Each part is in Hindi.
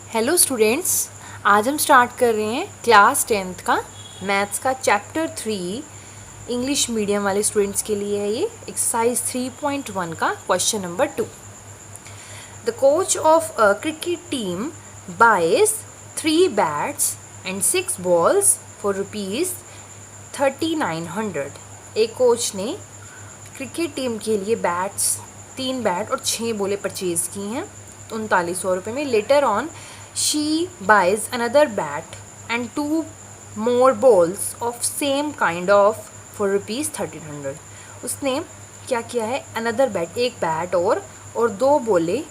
हेलो स्टूडेंट्स, आज हम स्टार्ट कर रहे हैं क्लास 10th का मैथ्स का चैप्टर 3 इंग्लिश मीडियम वाले स्टूडेंट्स के लिए है। ये एक्सरसाइज 3.1 का question number 2। The coach of a cricket team buys 3 bats and 6 balls for ₹3900। एक कोच ने क्रिकेट टीम के लिए तीन बैट और 6 बॉलें परचेज की हैं 3900 रुपये में। Later on she buys another bat and 2 more balls of same kind of for ₹1300। उसने क्या किया है, अनदर बैट, एक बैट और 2 बोले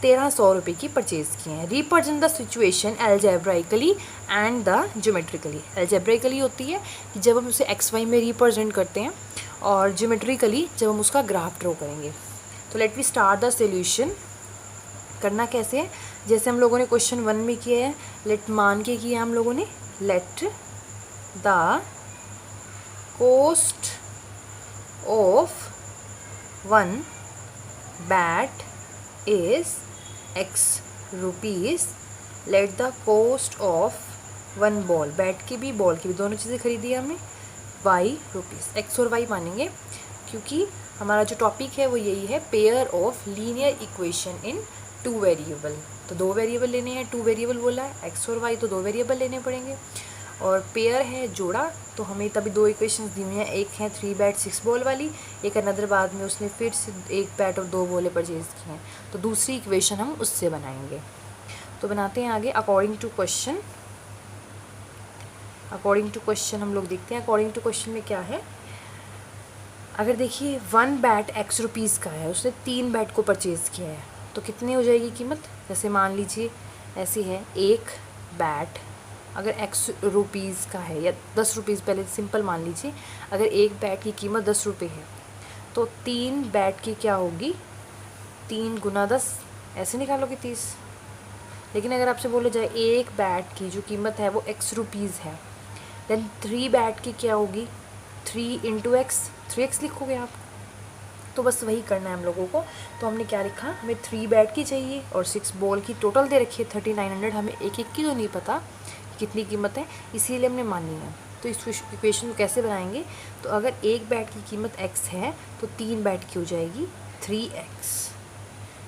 1300 रुपये की परचेज की हैं। Represent the situation algebraically and the geometrically. Algebraically होती है कि जब हम उसे एक्स वाई में रिप्रेजेंट करते हैं, और ज्योमेट्रिकली जब हम उसका ग्राफ ड्रॉ करेंगे। तो let we start the solution. करना कैसे है, जैसे हम लोगों ने क्वेश्चन 1 में किया है, लेट मान के किया हम लोगों ने। Let the cost of 1 bat is ₹X। Let the cost of 1 ball, bat की भी बॉल की भी, दोनों चीज़ें खरीदी है हमने, ₹Y। एक्स और वाई मानेंगे क्योंकि हमारा जो टॉपिक है वो यही है, pair of linear equation in 2 variable. तो 2 वेरिएबल लेने हैं, 2 वेरिएबल बोला है, एक्स और वाई, तो 2 वेरिएबल लेने पड़ेंगे। और पेयर है जोड़ा, तो हमें तभी 2 इक्वेशंस दी हुई हैं। एक है 3 बैट 6 बॉल वाली, एक अनदर बाद में उसने फिर से 1 बैट और 2 बॉलें परचेज की हैं, तो दूसरी इक्वेशन हम उससे बनाएंगे। तो बनाते हैं आगे। अकॉर्डिंग टू क्वेश्चन हम लोग देखते हैं। अकॉर्डिंग टू क्वेश्चन में क्या है, अगर देखिए 1 बैट ₹X का है, उसने 3 बैट को परचेज़ किया है, तो कितनी हो जाएगी कीमत। जैसे मान लीजिए ऐसी है, एक बैट अगर ₹X का है या ₹10, पहले सिंपल मान लीजिए, अगर एक बैट की कीमत ₹10 है, तो 3 बैट की क्या होगी, 3 गुना 10, ऐसे निकालोगे 30। लेकिन अगर आपसे बोला जाए एक बैट की जो कीमत है वो ₹X है, देन 3 बैट की क्या होगी, 3 इंटू एक्स, 3x लिखोगे आप। तो बस वही करना है हम लोगों को। तो हमने क्या लिखा, हमें 3 बैट की चाहिए और 6 बॉल की, टोटल दे रखी है 3900। हमें एक एक की तो नहीं पता कितनी कीमत है, इसीलिए हमने मानी है। तो इस इक्वेशन को कैसे बनाएंगे, तो अगर एक बैट की कीमत x है तो 3 बैट की हो जाएगी 3x।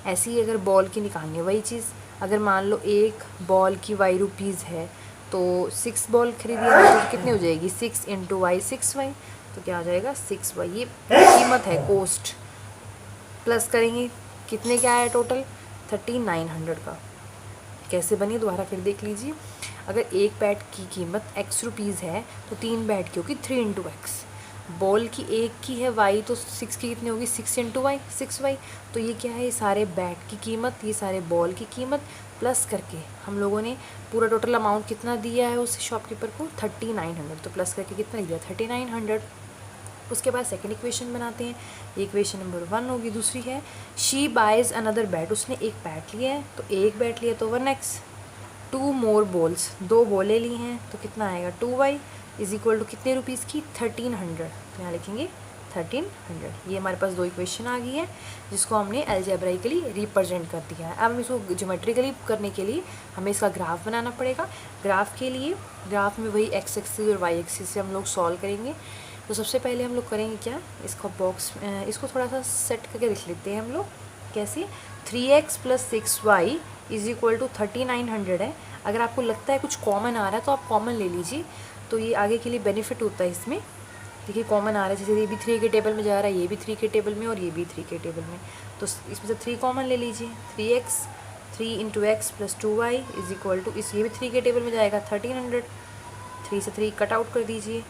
ऐसे ही अगर बॉल की निकालनी है वही चीज़, अगर मान लो एक बॉल की ₹Y है, तो 6 बॉल खरीदी है तो कितनी हो जाएगी, 6 इंटू वाई 6y, तो क्या आ जाएगा 6y। ये कीमत है, कोस्ट प्लस करेंगे कितने क्या है टोटल 3900 का। कैसे बनी दोबारा फिर देख लीजिए। अगर एक बैट की कीमत ₹X है तो 3 बैट की होगी 3 इंटू एक्स। बॉल की एक की है y, तो 6 की कितनी होगी 6 इंटू वाई 6y। तो ये क्या है, ये सारे बैट की कीमत, ये सारे बॉल की कीमत प्लस करके हम लोगों ने पूरा टोटल अमाउंट कितना दिया है उस शॉपकीपर को 3900। तो प्लस करके कितना दिया 3900। उसके बाद सेकंड इक्वेशन बनाते हैं। इक्वेशन नंबर 1 होगी। दूसरी है शी बाइज अनदर बैट, उसने एक बैट लिया है, तो एक बैट लिया तो 1x, 2 मोर बॉल्स, 2 बॉलें ली हैं, तो कितना आएगा 2y इज इक्वल टू कितने रुपीज़ की 1300। तो यहाँ लिखेंगे 1300। ये हमारे पास 2 इक्वेशन आ गई है जिसको हमने एल्जेब्राइकली रिप्रेजेंट कर दिया है। अब हम इसको ज्योमेट्रिकली करने के लिए हमें इसका ग्राफ बनाना पड़ेगा। ग्राफ के लिए ग्राफ में वही x एक्सिस और y एक्सिस से हम लोग सॉल्व करेंगे। तो सबसे पहले हम लोग करेंगे क्या, इसका बॉक्स, इसको थोड़ा सा सेट करके लिख लेते हैं हम लोग। कैसे, 3x + 6y is equal to 3900 है। अगर आपको लगता है कुछ कॉमन आ रहा है तो आप कॉमन ले लीजिए, तो ये आगे के लिए बेनिफिट होता है इसमें। देखिए कॉमन आ रहा है, जैसे ये भी 3 के टेबल में जा रहा है, ये भी 3 के टेबल में और ये भी 3 के टेबल में, तो इसमें से 3 कॉमन ले लीजिए। 3x 3 into X plus 2y is equal to, इस ये भी 3 के टेबल में जाएगा 1300। 3 से 3 कट आउट कर दीजिए,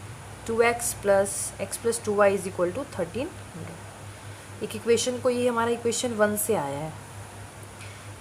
2x plus x plus 2y is equal to 1300। एक इक्वेशन को, ये हमारा इक्वेशन 1 से आया है।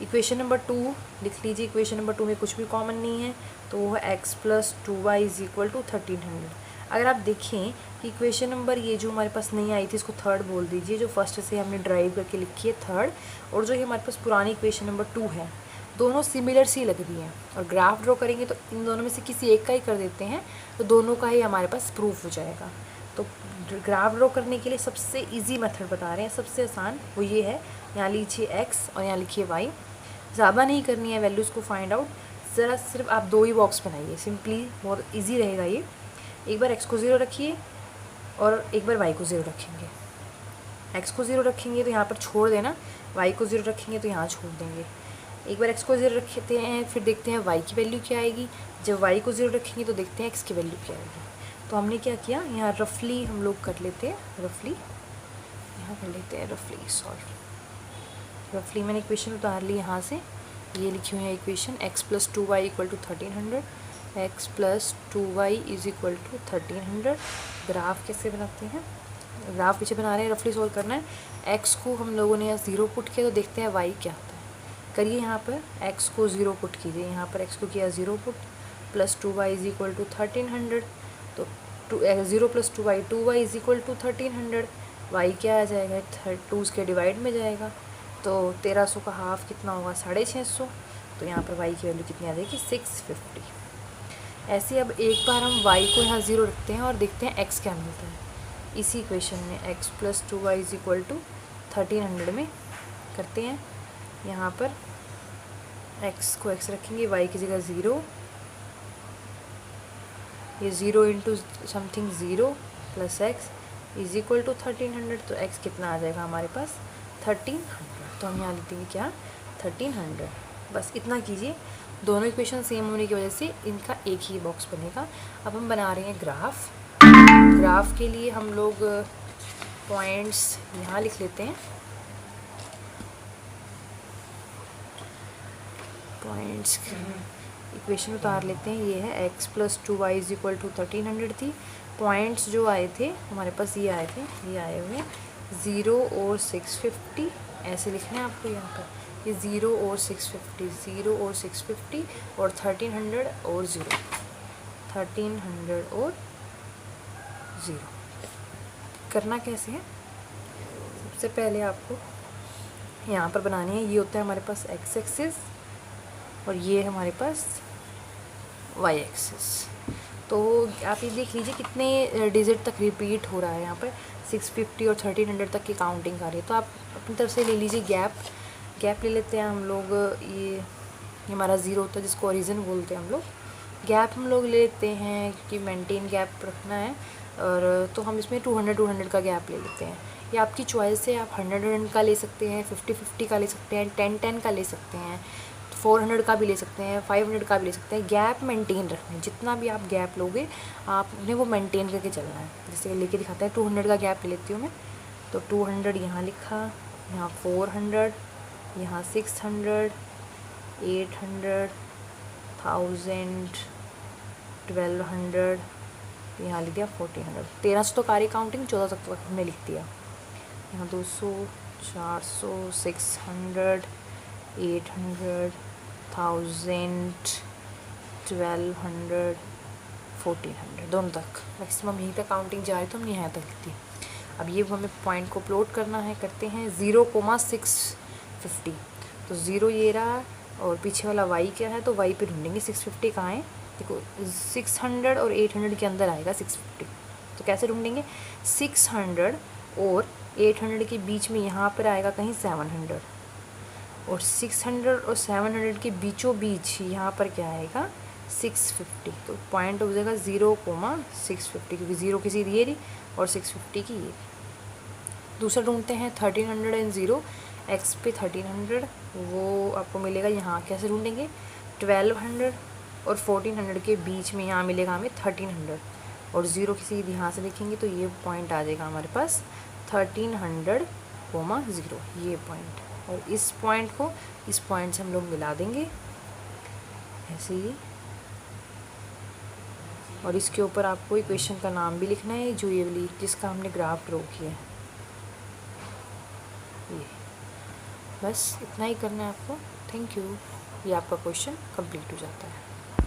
इक्वेशन नंबर 2 लिख लीजिए। इक्वेशन नंबर 2 में कुछ भी कॉमन नहीं है, तो वो है x plus 2y is equal to 1300। अगर आप देखें कि इक्वेशन नंबर ये जो हमारे पास नहीं आई थी, इसको थर्ड बोल दीजिए, जो फर्स्ट से हमने ड्राइव करके लिखी है थर्ड, और जो ये हमारे पास पुरानी इक्वेशन नंबर 2 है, दोनों सिमिलर सी लग रही हैं। और ग्राफ ड्रॉ करेंगे तो इन दोनों में से किसी एक का ही कर देते हैं, तो दोनों का ही हमारे पास प्रूफ हो जाएगा। तो ग्राफ ड्रॉ करने के लिए सबसे इजी मेथड बता रहे हैं, सबसे आसान वो ये है, यहाँ लीजिए x और यहाँ लिखिए y। ज़्यादा नहीं करनी है वैल्यूज़ को फाइंड आउट, ज़रा सिर्फ आप 2 ही बॉक्स बनाइए, सिंपली बहुत इजी रहेगा ये। एक बार x को 0 रखिए और एक बार y को 0 रखेंगे। x को 0 रखेंगे तो यहाँ पर छोड़ देना, y को 0 रखेंगे तो यहाँ छोड़ देंगे। एक बार x को 0 रखते हैं, फिर देखते हैं y की वैल्यू क्या आएगी। जब y को 0 रखेंगे तो देखते हैं x की वैल्यू क्या आएगी। तो हमने क्या किया, यहाँ रफली हम लोग कर लेते हैं, रफली मैंने इक्वेशन उतार ली यहाँ से। ये लिखी हुई है equation, x + 2y = 1300, x + 2y = 1300। Graph कैसे बनाते हैं, ग्राफ पीछे बना रहे हैं, रफली सॉल्व करना है। x को हम लोगों ने यहाँ 0 पुट किया, तो देखते हैं y क्या आता है। करिए यहाँ पर x को 0 पुट कीजिए, यहाँ पर x को किया 0 पुट, + 2y = 1300। तो 0 + 2y 2y = 1300। y क्या आ जाएगा, 2 के डिवाइड में जाएगा, तो 1300 का हाफ कितना होगा, 650। तो यहाँ पर y की वैल्यू कितनी आ जाएगी, 650। ऐसे अब एक बार हम y को यहाँ 0 रखते हैं और देखते हैं x क्या मिलता है। इसी इक्वेशन में x + 2y = 1300 में करते हैं। यहाँ पर x को x रखेंगे, y की जगह 0, ये 0 × समथिंग 0 + x = 1300। तो x कितना आ जाएगा हमारे पास, 1300। तो हम यहाँ लिख देंगे क्या, 1300। बस इतना कीजिए। दोनों इक्वेशन सेम होने की वजह से इनका एक ही बॉक्स बनेगा। अब हम बना रहे हैं ग्राफ। ग्राफ के लिए हम लोग पॉइंट्स यहाँ लिख लेते हैं, पॉइंट्स इक्वेशन उतार लेते हैं। ये है x + 2y = 1300 थी। पॉइंट्स जो आए थे हमारे पास, ये आए थे, ये आए हुए 0 और 650, ऐसे लिखना है आपको यहाँ पर। ये 0 और 650, 0 और 650 और 1300 और 0, 1300 और 0। करना कैसे है, सबसे पहले आपको यहाँ पर बनानी है। ये होता है हमारे पास x एक्सिस और ये है हमारे पास y एक्सिस। तो आप ये देख लीजिए कितने डिजिट तक रिपीट हो रहा है। यहाँ पर 650 और 1300 तक की काउंटिंग आ रही है। तो आप अपनी तरफ से ले लीजिए गैप ले लेते हैं हम लोग। ये हमारा 0 होता है जिसको ओरिजिन बोलते हैं हम लोग। गैप हम लोग ले लेते हैं क्योंकि मेंटेन गैप रखना है, और तो हम इसमें 200 का गैप ले लेते हैं। ये आपकी चॉइस है, आप 100 का ले सकते हैं, 50 का ले सकते हैं, 10 का ले सकते हैं, 400 का भी ले सकते हैं, 500 का भी ले सकते हैं। गैप मेंटेन रखना है, जितना भी आप गैप लोगे आपने वो मेंटेन करके चलना है। जैसे लेके दिखाते हैं, 200 का गैप ले लेती हूँ मैं। तो 200 यहाँ लिखा, यहाँ 400, यहाँ 600, 800, 1000, 1200, यहाँ लिख दिया 1400। 1300 तो कारी काउंटिंग, 1400 तक हमने लिख दिया। यहाँ 200, 400, 600, 800, 1000, 1200, 1400, दोनों तक मैक्सिमम यहीं तक काउंटिंग जा रही, तो हमने यहाँ तक लिख दी। अब ये हमें पॉइंट को प्लॉट करना है, करते हैं 0,650। तो 0 ये रहा, और पीछे वाला y क्या है, तो y पे ढूंढेंगे 650 कहाँ है। देखो 600 और 800 के अंदर आएगा 650। तो कैसे ढूंढेंगे, 600 और 800 के बीच में यहाँ पर आएगा कहीं 700, और 600 और 700 के बीचों बीच यहाँ पर क्या आएगा, 650। तो पॉइंट हो जाएगा 0,650, क्योंकि 0 की सीधी ये रही और 650 की ये। दूसरा ढूंढते हैं 1300 एंड 0, x पे 1300, वो आपको मिलेगा यहाँ। कैसे ढूंढेंगे, 1200 और 1400 के बीच में यहाँ मिलेगा हमें 1300, और 0 की सीधी यहाँ से देखेंगे तो ये पॉइंट आ जाएगा हमारे पास 1300, 0, ये पॉइंट। और इस पॉइंट को इस पॉइंट से हम लोग मिला देंगे ऐसे ही, और इसके ऊपर आपको इक्वेशन का नाम भी लिखना है जो ये वाली जिसका हमने ग्राफ ड्रॉ किया है। ये बस इतना ही करना है आपको। Thank you. ये आपका क्वेश्चन कंप्लीट हो जाता है।